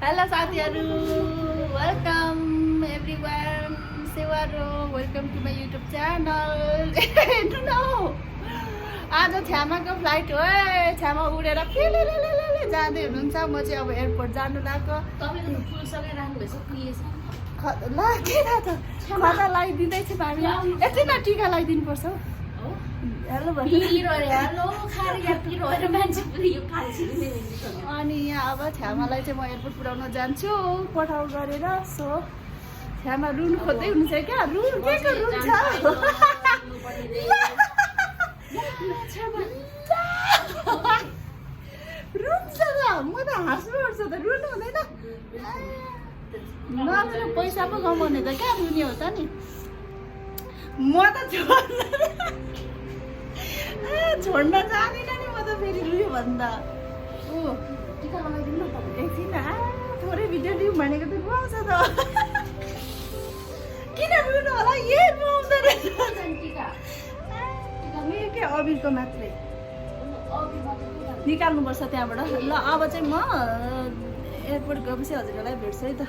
Hello साथीहरू, welcome everyone, सेवारो, welcome to my YouTube channel. हेर्नु न हौ, आज छ्यामाको फ्लाइट हो है। छ्यामा उडेर फेलेलेलेले जाँदै हुनुहुन्छ। म चाहिँ अब एयरपोर्ट जानु लाग्यो। तपाईँले त फुलसँगै राख्नुभएछ, पुगेछ। ला के थाहा त, खदा लगाइदिँदैछ भावी। एकछिन टिका लगाइदिनुपर्छ हौ। हेलो अनि यहाँ अब छ्यामालाई चाहिँ म एयरपोर्ट पुऱ्याउन जान्छु पठाउ गरेर। सो छ्यामा रुन खोज्दै हुनुहुन्छ क्या? रुन के को रुन छ? रुन छ र? म त हाँस्नुपर्छ त, रुनु हुँदैन। नत्र पैसा पो कमाउने त क्या, रुनी हो त नि। म त छोड्न जाँदिनँ नि म त फेरि रुयो भन्दा। ओ टिका लगाइदिनु न त एकछिन। थोरै भिडियो लिउँ भनेको त रुवाउँछ त। किन रुनु होला? यही रुवाउँदो रहेछ। टिका मेरो के अबिरको मात्रै निकाल्नुपर्छ त्यहाँबाट। ल अब चाहिँ म एयरपोर्ट गएपछि हजुरहरूलाई भेट्छु है त।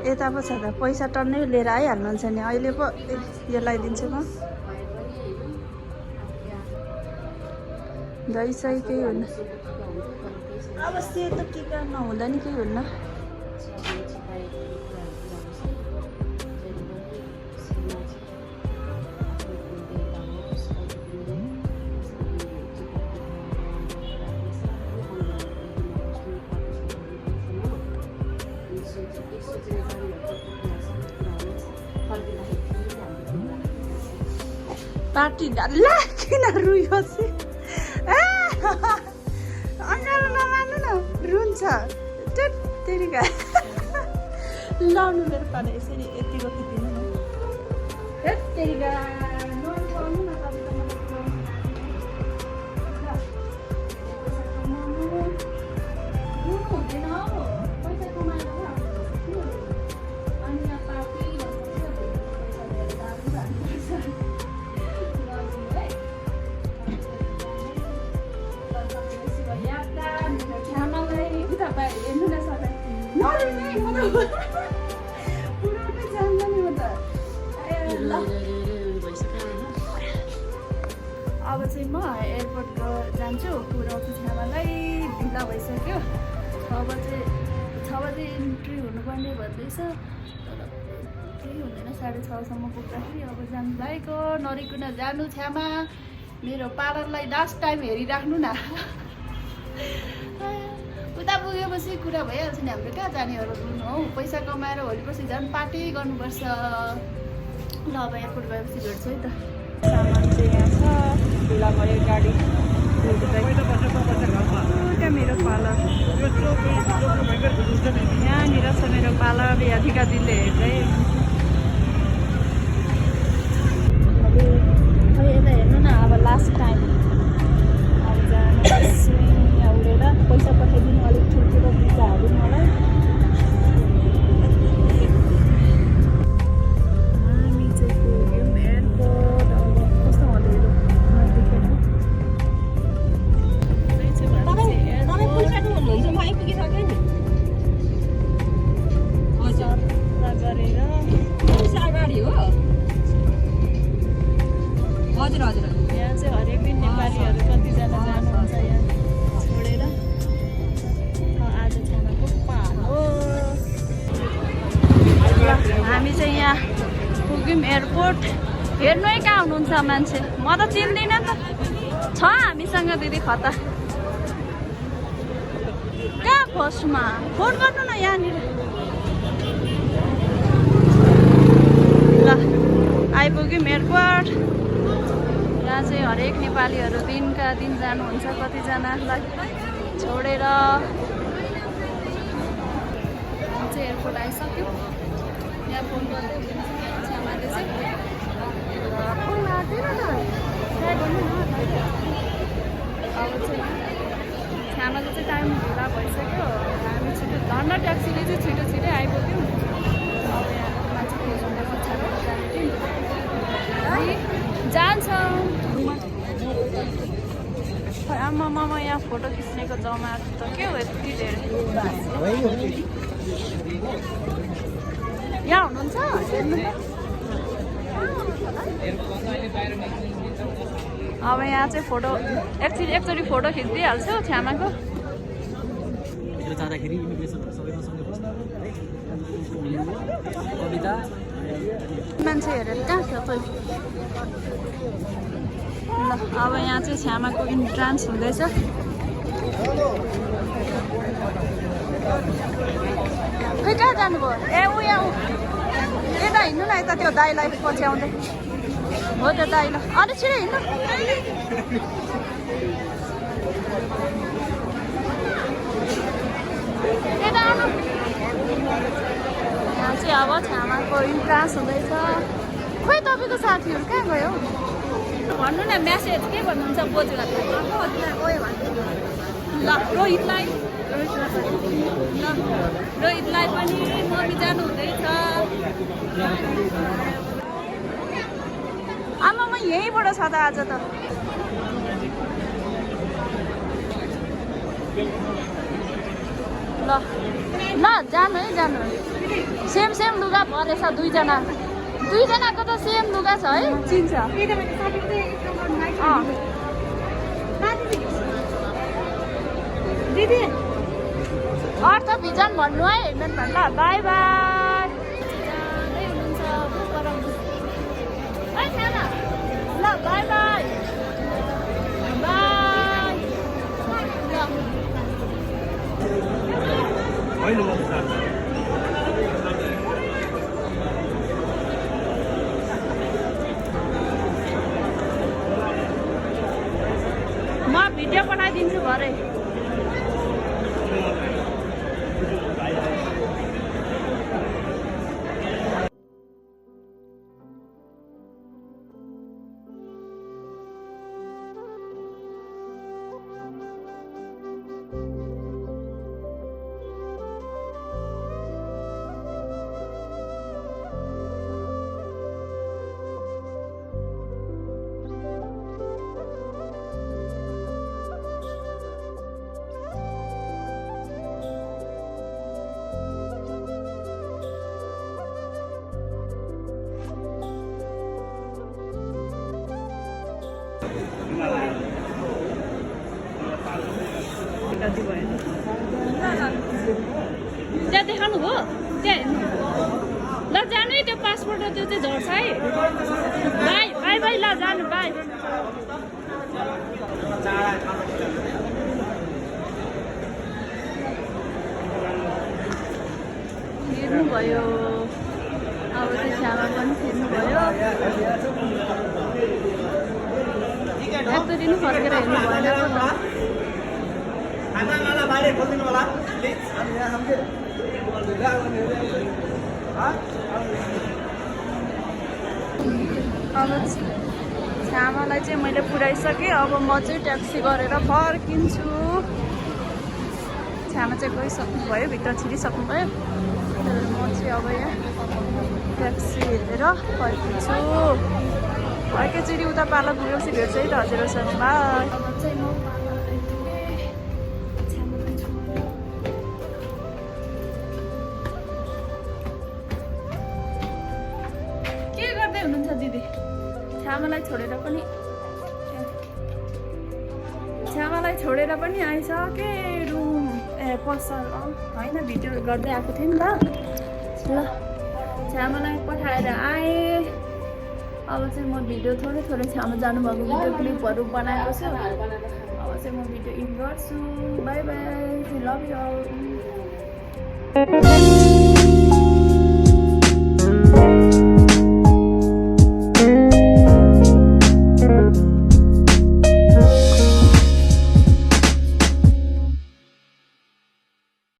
यता पो छ त, पैसा टन्नै लिएर आइहाल्नुहुन्छ नि। अहिले पो यो लगाइदिन्छु म। दही सही केही हुन्न। अब सेतो टिका नहुँदा नि केही हुन्न। पार्टी डल्ला किन रुयो चाहिँ? अँगालो नमान्नु न, रुन्छ। तेरिका लाउनु मेरो पालो यसरी यतिको खिचिदिनु न। तेरिका नउठाउनु न, हुँदैन हौ। पैसा कमाएर अनि यहाँ पार्टी हेर्नु न सधैँ पुऱ्याउनै जान्दा नि म त। अब चाहिँ म एयरपोर्ट जान्छु, पुऱ्याउँछु छ्यामालाई। ढिला भइसक्यो। 6 बजे इन्ट्री हुनुपर्ने भन्दैछ, तर केही हुँदैन। 6:30सम्म पुग्दाखेरि अब जानु लागेको। नरिकन जानु छ्यामा। मेरो पार्लरलाई लास्ट टाइम हेरिराख्नु न। उता पुगेपछि कुरा भइहाल्छ नि हाम्रो। कहाँ जानेहरू रुनु हौ। पैसा कमाएर भोलि पर्सि झन् पार्टी गर्नुपर्छ। ल अब एयरपोर्ट गएपछि भेट्छु है त। सामान चाहिँ यहाँ छ। ढिला भयो गाडी। त्यहाँ मेरो पार्लर यहाँनिर छ। मेरो पार्लर याधिका दिदीले हेर्दै। यता हेर्नु न, अब लास्ट टाइम अब जानुपर्छ। उडेर पैसा पठाइदिनु, अलिक ठुल्ठुलो भिजा हालिदिनु मलाई। हामी चाहिँ पुग्यौँ एयरपोर्ट। अब कस्तो हुँदैन नदेखेर हजुर हजुर। यहाँ चाहिँ हरेक दिन नेपालीहरू कतिजना जानुहुन्छ यहाँ छोडेर। आज छ्यामाको पालो। हामी चाहिँ यहाँ पुग्यौँ एयरपोर्ट। हेर्नु है कहाँ हुनुहुन्छ मान्छे, म त चिन्दिनँ त। छ हामीसँग दिदी खता। कहाँ फर्स्टमा फोन गर्नु न यहाँनिर। ल आइपुग्यौँ एयरपोर्ट। यहाँ चाहिँ हरेक नेपालीहरू दिनका दिन जानुहुन्छ। कतिजनालाई छोडेर चाहिँ एयरपोर्ट आइसक्यो। यहाँ फोन गर्दै हुनुहुन्छ छ्यामाले चाहिँ। अब चाहिँ छ्यामाले चाहिँ टाइम ढिला भइसक्यो। हामी छिटो धन्दा ट्याक्सीले चाहिँ छिटो आइपुग्यौँ। अब यहाँ मान्छे खोज्नु पछाडि जान्छ। आमा यहाँ फोटो खिच्नेको जमात त के हो यति धेरै यहाँ हुनुहुन्छ अब यहाँ चाहिँ फोटो एकचोटि फोटो खिचिदिइहाल्छु छ्यामाको जाँदाखेरि इमिग्रेसनहरू सबैमा सँगै बस्नु कविता मान्छे हेरेर कहाँ छ त ल अब यहाँ चाहिँ छ्यामाको इन्ट्रान्स हुँदैछ खै कहाँ जानुभयो ए ऊ यहाँ यता हिँड्नु न यता त्यो दाइलाई पछ्याउँदै हो त्यो दाइ ल अलिक छिटो हिँड्नु यता आउनु यहाँ चाहिँ अब छ्यामाको इन्ट्रान्स हुँदैछ खोइ तपाईँको साथीहरू कहाँ गयो भन्नु न म्यासेज के भन्नुहुन्छ बोजूहरूलाई ल रोहितलाई पनि मम्मी जानु हुँदैछ आमा म यहीँबाट छ त आज त ल ल जानु है जानु सेम लुगा परेछ दुईजनाको त सेम लुगा छ है चिन्छ दिदी अर्थ भिजन भन्नु है हेर्नु ल बाई बाई ल बाई बाई म भिडियो बनाइदिन्छु भरे त्यहाँ देखाउनु भयो त्यहाँ ल जानु है त्यो पासपोर्ट र त्यो चाहिँ झर्छ है बाई बाई बाई ल जानु बाई हेर्नुभयो अब चाहिँ छ्यामा पनि हेर्नुभयो एक दुई दिन फर्केर हेर्नु भएन अब छ्यामालाई चाहिँ मैले पुऱ्याइसकेँ अब म चाहिँ ट्याक्सी गरेर फर्किन्छु छ्यामा चाहिँ गइसक्नुभयो भित्र छिरिसक्नुभयो म चाहिँ अब यहाँ ट्याक्सी हेरेर फर्किन्छु एकैचोटि उता पार्लर पुगेपछि भेट्छ है त हजुरहरूसँग अब चाहिँ म के गर्दै हुनुहुन्छ दिदी छ्यामालाई छोडेर पनि आइसके रुम पसल होइन भिडियो गर्दै आएको थिएँ नि त ल छ्यामालाई पठाएर आएँ अब चाहिँ म भिडियो थोरै छ्यामा जानुभएको भिडियो क्लिपहरू बनाएको छु अब चाहिँ म भिडियो एडिट गर्छु बाई बाई लभ यु